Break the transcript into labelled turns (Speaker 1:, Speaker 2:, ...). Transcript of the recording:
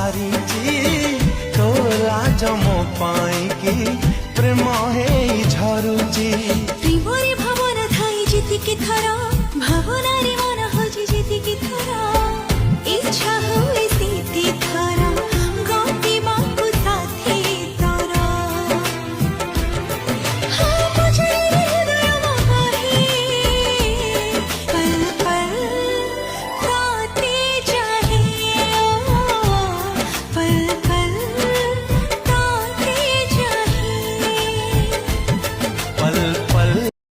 Speaker 1: ସାରିଛି ତୋ ଲାଜ ମୋ ପାଇଁ କି ପ୍ରେମ ହେଇ ଝରୁଛି।
Speaker 2: ପ୍ରେମରେ ଭାବନା ଥାଇ ଯେତିକି ଥର ଭାବନାରେ